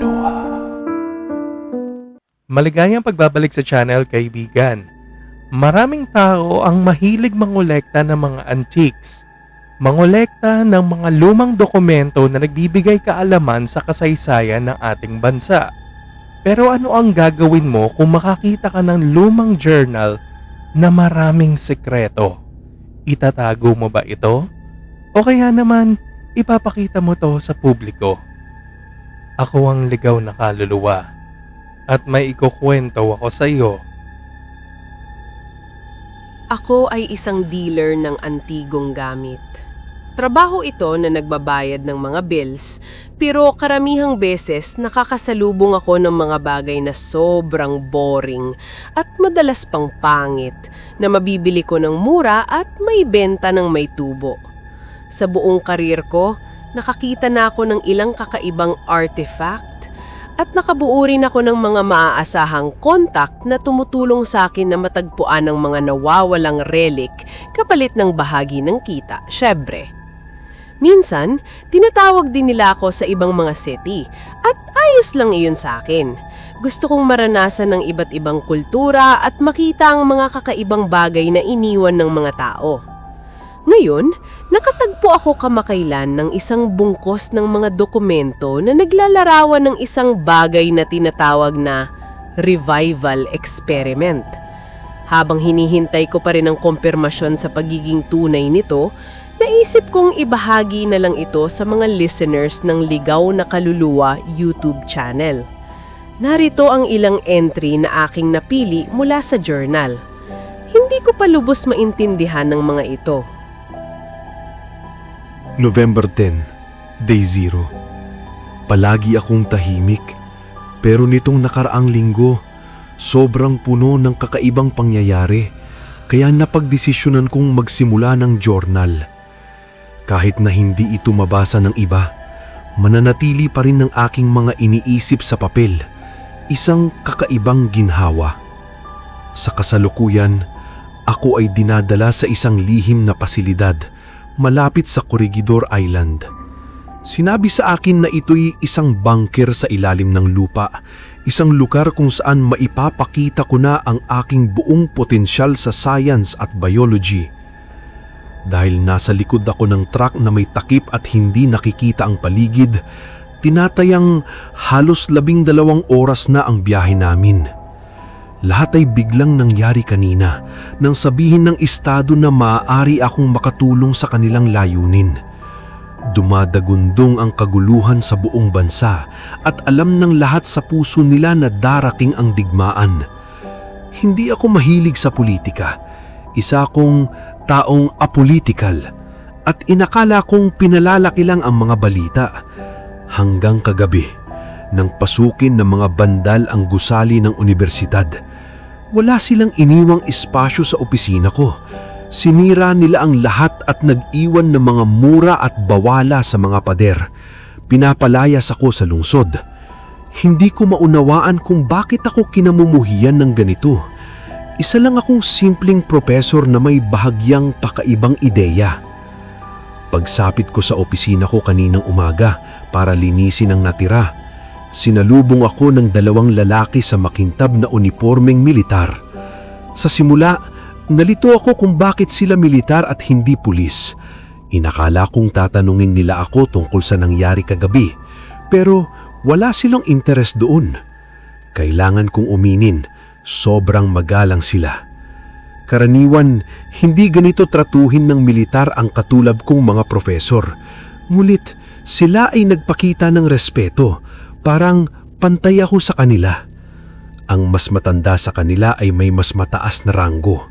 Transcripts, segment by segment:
Aloha. Maligayang pagbabalik sa channel, kaibigan. Maraming tao ang mahilig mangolekta ng mga antiques. Mangolekta ng mga lumang dokumento na nagbibigay kaalaman sa kasaysayan ng ating bansa. Pero ano ang gagawin mo kung makakita ka ng lumang journal na maraming sekreto? Itatago mo ba ito? O kaya naman, ipapakita mo to sa publiko? Ako ang ligaw na kaluluwa at may ikukwento ako sa iyo. Ako ay isang dealer ng antigong gamit. Trabaho ito na nagbabayad ng mga bills, pero karamihang beses nakakasalubong ako ng mga bagay na sobrang boring at madalas pang pangit na mabibili ko ng mura at may benta ng may tubo. Sa buong karir ko, nakakita na ako ng ilang kakaibang artifact at nakabuo rin ako ng mga maaasahang kontak na tumutulong sa akin na matagpuan ng mga nawawalang relic kapalit ng bahagi ng kita, syempre. Minsan, tinatawag din nila ako sa ibang mga city at ayos lang iyon sa akin. Gusto kong maranasan ng iba't ibang kultura at makita ang mga kakaibang bagay na iniwan ng mga tao. Ngayon, nakatagpo ako kamakailan ng isang bungkos ng mga dokumento na naglalarawan ng isang bagay na tinatawag na revival experiment. Habang hinihintay ko pa rin ang kumpirmasyon sa pagiging tunay nito, naisip kong ibahagi na lang ito sa mga listeners ng Ligaw na Kaluluwa YouTube channel. Narito ang ilang entry na aking napili mula sa journal. Hindi ko pa lubos maintindihan ng mga ito. November 10, Day 0. Palagi akong tahimik, pero nitong nakaraang linggo, sobrang puno ng kakaibang pangyayari, kaya napagdesisyonan kong magsimula ng journal. Kahit na hindi ito mabasa ng iba, mananatili pa rin ng aking mga iniisip sa papel, isang kakaibang ginhawa. Sa kasalukuyan, ako ay dinadala sa isang lihim na pasilidad, malapit sa Corregidor Island. Sinabi sa akin na ito'y isang bunker sa ilalim ng lupa, isang lugar kung saan maipapakita ko na ang aking buong potensyal sa science at biology. Dahil nasa likod ako ng truck na may takip at hindi nakikita ang paligid, tinatayang halos 12 oras na ang biyahe namin. Lahat ay biglang nangyari kanina nang sabihin ng estado na maaari akong makatulong sa kanilang layunin. Dumadagundong ang kaguluhan sa buong bansa at alam ng lahat sa puso nila na darating ang digmaan. Hindi ako mahilig sa politika. Isa akong taong apolitical at inakala kong pinalalaki lang ang mga balita. Hanggang kagabi, nang pasukin ng mga bandal ang gusali ng universidad, wala silang iniwang espasyo sa opisina ko. Sinira nila ang lahat at nag-iwan ng mga mura at bawala sa mga pader. Pinapalayas ako sa lungsod. Hindi ko maunawaan kung bakit ako kinamumuhian ng ganito. Isa lang akong simpleng profesor na may bahagyang pakaibang ideya. Pagsapit ko sa opisina ko kaninang umaga para linisin ang natira, sinalubong ako ng 2 lalaki sa makintab na unipormeng militar. Sa simula, nalito ako kung bakit sila militar at hindi pulis. Inakala kong tatanungin nila ako tungkol sa nangyari kagabi, pero wala silang interes doon. Kailangan kong uminin, sobrang magalang sila. Karaniwan, hindi ganito tratuhin ng militar ang katulad kong mga profesor. Ngunit sila ay nagpakita ng respeto. Parang pantay ako sa kanila. Ang mas matanda sa kanila ay may mas mataas na ranggo.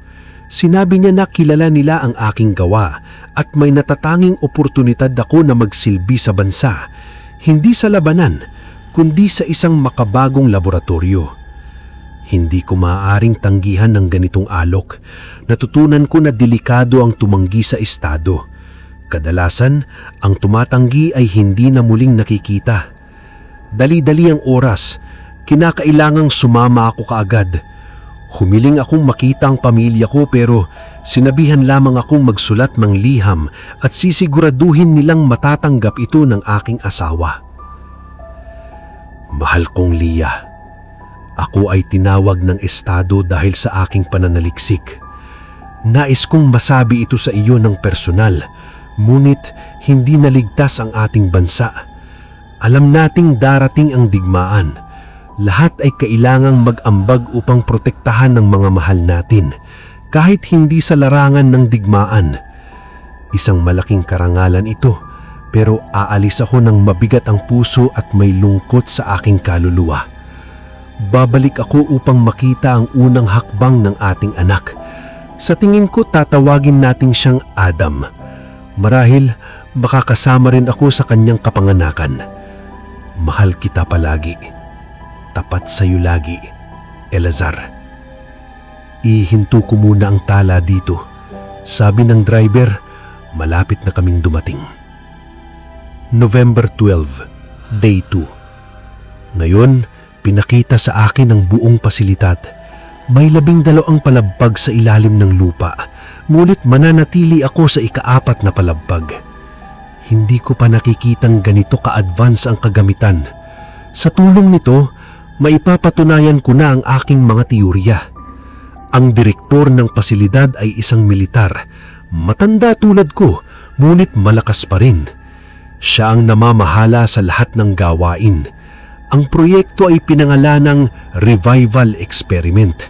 Sinabi niya na kilala nila ang aking gawa at may natatanging oportunidad ako na magsilbi sa bansa. Hindi sa labanan, kundi sa isang makabagong laboratorio. Hindi ko maaaring tanggihan ng ganitong alok. Natutunan ko na delikado ang tumanggi sa estado. Kadalasan, ang tumatanggi ay hindi na muling nakikita. Dali-dali ang oras, kinakailangang sumama ako kaagad. Humiling akong makita ang pamilya ko pero sinabihan lamang akong magsulat ng liham at sisiguraduhin nilang matatanggap ito ng aking asawa. Mahal kong Leah, ako ay tinawag ng estado dahil sa aking pananaliksik. Nais kong masabi ito sa iyo ng personal, ngunit hindi naligtas ang ating bansa. Alam nating darating ang digmaan. Lahat ay kailangang mag-ambag upang protektahan ng mga mahal natin, kahit hindi sa larangan ng digmaan. Isang malaking karangalan ito, pero aalis ako ng mabigat ang puso at may lungkot sa aking kaluluwa. Babalik ako upang makita ang unang hakbang ng ating anak. Sa tingin ko tatawagin natin siyang Adam. Marahil makakasama rin ako sa kanyang kapanganakan. Mahal kita palagi. Tapat sa iyo lagi, Elazar. Ihinto ko muna ang tala dito. Sabi ng driver, malapit na kaming dumating. November 12, Day 2. Ngayon, pinakita sa akin ang buong pasilidad. May 12 palabag sa ilalim ng lupa, ngunit mananatili ako sa ika-4 na palabag. Hindi ko pa nakikitang ganito ka-advance ang kagamitan. Sa tulong nito, maipapatunayan ko na ang aking mga teorya. Ang direktor ng pasilidad ay isang militar, matanda tulad ko, ngunit malakas pa rin. Siya ang namamahala sa lahat ng gawain. Ang proyekto ay pinangalanang Revival Experiment.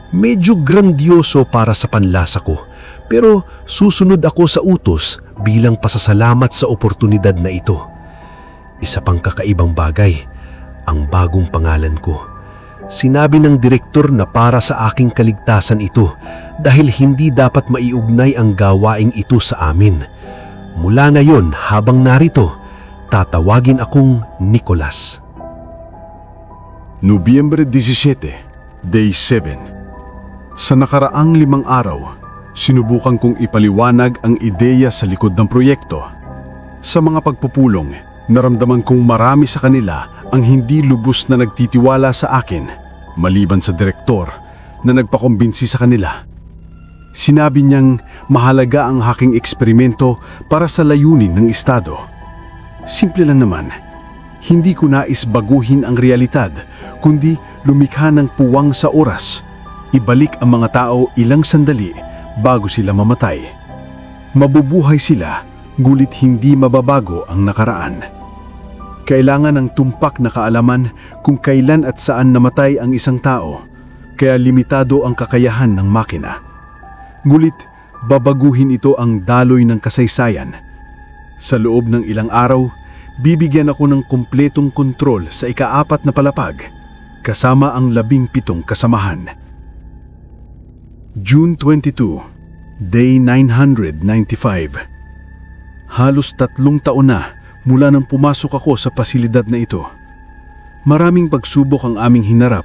Medyo grandioso para sa panlasa ko, pero susunod ako sa utos bilang pasasalamat sa oportunidad na ito. Isa pang kakaibang bagay, ang bagong pangalan ko. Sinabi ng direktor na para sa aking kaligtasan ito dahil hindi dapat maiugnay ang gawaing ito sa amin. Mula ngayon habang narito, tatawagin akong Nicolas. Nobyembre 17, Day 7. Sa nakaraang 5 araw, sinubukan kong ipaliwanag ang ideya sa likod ng proyekto. Sa mga pagpupulong, naramdaman kong marami sa kanila ang hindi lubos na nagtitiwala sa akin, maliban sa direktor na nagpakumbinsi sa kanila. Sinabi niyang mahalaga ang aking eksperimento para sa layunin ng estado. Simple lang naman, hindi ko nais baguhin ang realidad, kundi lumikha ng puwang sa oras. Ibalik ang mga tao ilang sandali bago sila mamatay. Mabubuhay sila, gulit hindi mababago ang nakaraan. Kailangan ng tumpak na kaalaman kung kailan at saan namatay ang isang tao, kaya limitado ang kakayahan ng makina. Ngulit, babaguhin ito ang daloy ng kasaysayan. Sa loob ng ilang araw, bibigyan ako ng kumpletong kontrol sa ika-4 na palapag, kasama ang 17 kasamahan. June 22, Day 995. Halos 3 taon na mula nang pumasok ako sa pasilidad na ito. Maraming pagsubok ang aming hinarap.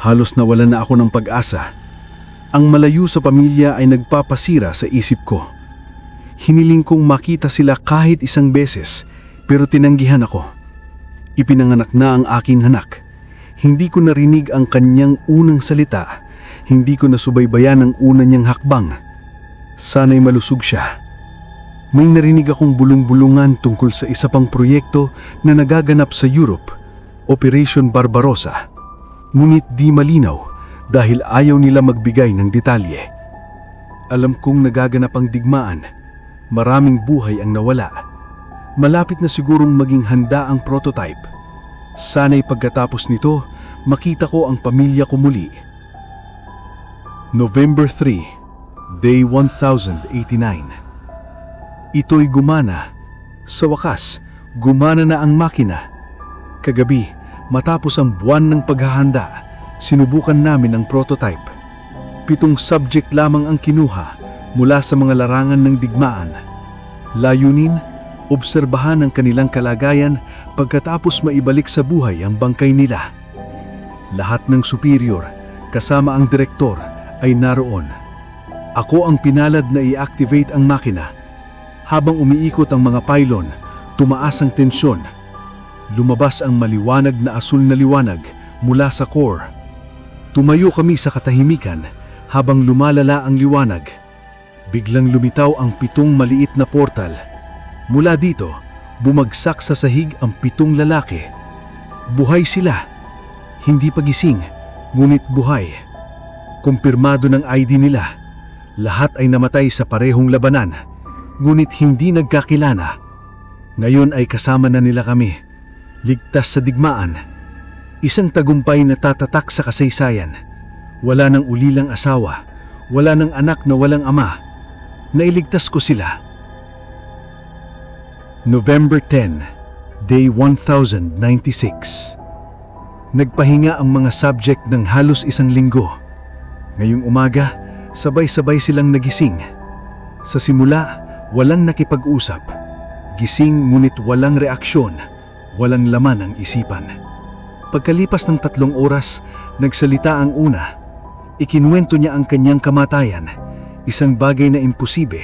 Halos nawalan na ako ng pag-asa. Ang malayo sa pamilya ay nagpapasira sa isip ko. Hiniling kong makita sila kahit isang beses, pero tinanggihan ako. Ipinanganak na ang aking anak. Hindi ko narinig ang kanyang unang salita. Hindi ko nasubaybayan ang una niyang hakbang. Sana'y malusog siya. May narinig akong bulong-bulungan tungkol sa isa pang proyekto na nagaganap sa Europe, Operation Barbarossa. Ngunit di malinaw dahil ayaw nila magbigay ng detalye. Alam kong nagaganap ang digmaan. Maraming buhay ang nawala. Malapit na sigurong maging handa ang prototype. Sana'y pagkatapos nito, makita ko ang pamilya ko muli. November 3, Day 1089. Ito'y gumana. Sa wakas, gumana na ang makina. Kagabi, matapos ang buwan ng paghahanda, sinubukan namin ang prototype. 7 subject lamang ang kinuha mula sa mga larangan ng digmaan. Layunin, obserbahan ang kanilang kalagayan pagkatapos maibalik sa buhay ang bangkay nila. Lahat ng superior, kasama ang direktor, ay naroon. Ako ang pinalad na i-activate ang makina. Habang umiikot ang mga pylon, tumaas ang tensyon. Lumabas ang maliwanag na asul na liwanag mula sa core. Tumayo kami sa katahimikan habang lumalala ang liwanag. Biglang lumitaw ang 7 maliit na portal. Mula dito, bumagsak sa sahig ang 7 lalaki. Buhay sila. Hindi pagising, ngunit buhay. Kumpirmado ng ID nila. Lahat ay namatay sa parehong labanan, ngunit hindi nagkakilala. Ngayon ay kasama na nila kami. Ligtas sa digmaan. Isang tagumpay na tatatak sa kasaysayan. Wala ng ulilang asawa. Wala ng anak na walang ama. Nailigtas ko sila. November 10, Day 1096. Nagpahinga ang mga subject ng halos isang linggo. Ngayong umaga, sabay-sabay silang nagising. Sa simula, walang nakipag-usap. Gising ngunit walang reaksyon, walang laman ang isipan. Pagkalipas ng 3 oras, nagsalita ang una. Ikinuwento niya ang kanyang kamatayan, isang bagay na imposible.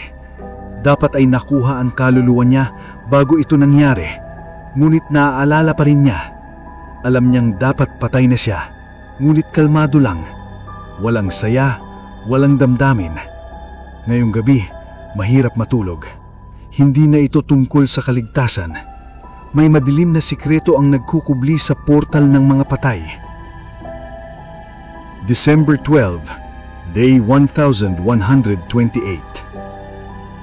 Dapat ay nakuha ang kaluluwa niya bago ito nangyari, ngunit naaalala pa rin niya. Alam niyang dapat patay na siya, ngunit kalmado lang. Walang saya, walang damdamin. Ngayong gabi, mahirap matulog. Hindi na ito tungkol sa kaligtasan. May madilim na sikreto ang nagkukubli sa portal ng mga patay. December 12, Day 1128.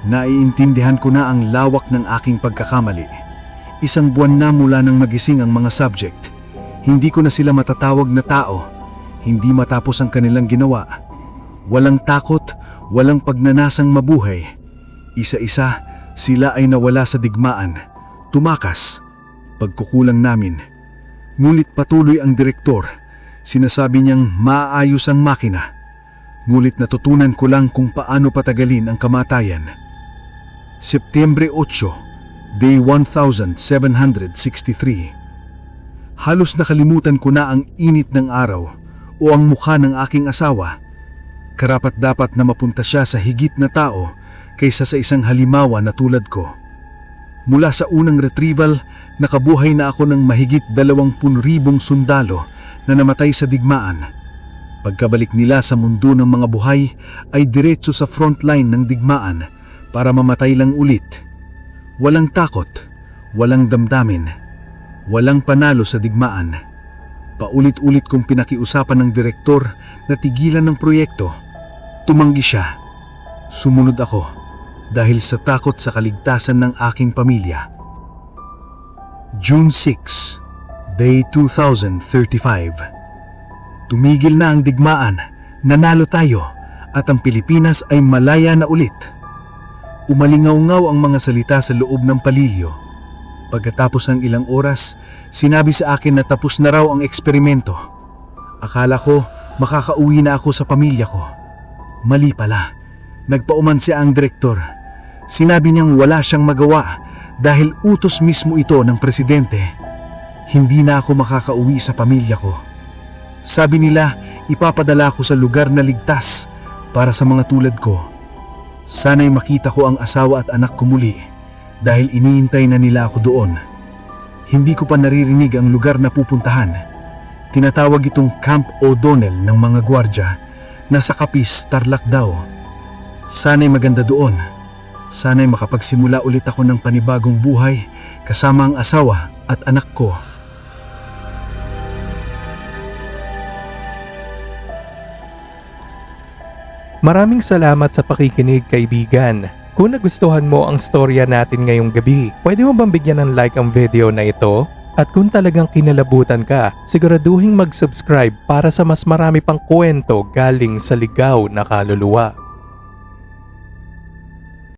Naiintindihan ko na ang lawak ng aking pagkakamali. Isang buwan na mula nang magising ang mga subject. Hindi ko na sila matatawag na tao. Hindi matapos ang kanilang ginawa. Walang takot, walang pagnanasang mabuhay. Isa-isa, sila ay nawala sa digmaan. Tumakas. Pagkukulang namin. Ngunit patuloy ang direktor. Sinasabi niyang maaayos ang makina. Ngunit natutunan ko lang kung paano patagalin ang kamatayan. Setyembre 8, Day 1763. Halos nakalimutan ko na ang init ng araw o ang mukha ng aking asawa. Karapat-dapat na mapunta siya sa higit na tao kaysa sa isang halimawa na tulad ko. Mula sa unang retrieval, nakabuhay na ako ng mahigit 20,000 sundalo na namatay sa digmaan. Pagkabalik nila sa mundo ng mga buhay ay diretso sa frontline ng digmaan para mamatay lang ulit. Walang takot, walang damdamin, walang panalo sa digmaan. Paulit-ulit kong pinakiusapan ng direktor na tigilan ng proyekto. Tumanggi siya. Sumunod ako dahil sa takot sa kaligtasan ng aking pamilya. June 6, Day 2035. Tumigil na ang digmaan, nanalo tayo, at ang Pilipinas ay malaya na ulit. Umalingaw-ngaw ang mga salita sa loob ng palilyo. Pagkatapos ng ilang oras, sinabi sa akin na tapos na raw ang eksperimento. Akala ko makakauwi na ako sa pamilya ko. Mali pala. Nagpaumansi ang direktor. Sinabi niyang wala siyang magawa dahil utos mismo ito ng presidente. Hindi na ako makakauwi sa pamilya ko. Sabi nila, ipapadala ko sa lugar na ligtas para sa mga tulad ko. Sana'y makita ko ang asawa at anak ko muli dahil iniintay na nila ako doon. Hindi ko pa naririnig ang lugar na pupuntahan. Tinatawag itong Camp O'Donnell ng mga gwardya. Nasa Capiz, Tarlac daw. Sana'y maganda doon. Sana'y makapagsimula ulit ako ng panibagong buhay kasama ang asawa at anak ko. Maraming salamat sa pakikinig, kaibigan. Kung nagustuhan mo ang storya natin ngayong gabi, pwede mo bang bigyan ng like ang video na ito? At kung talagang kinalabutan ka, siguraduhin mag-subscribe para sa mas marami pang kwento galing sa ligaw na kaluluwa.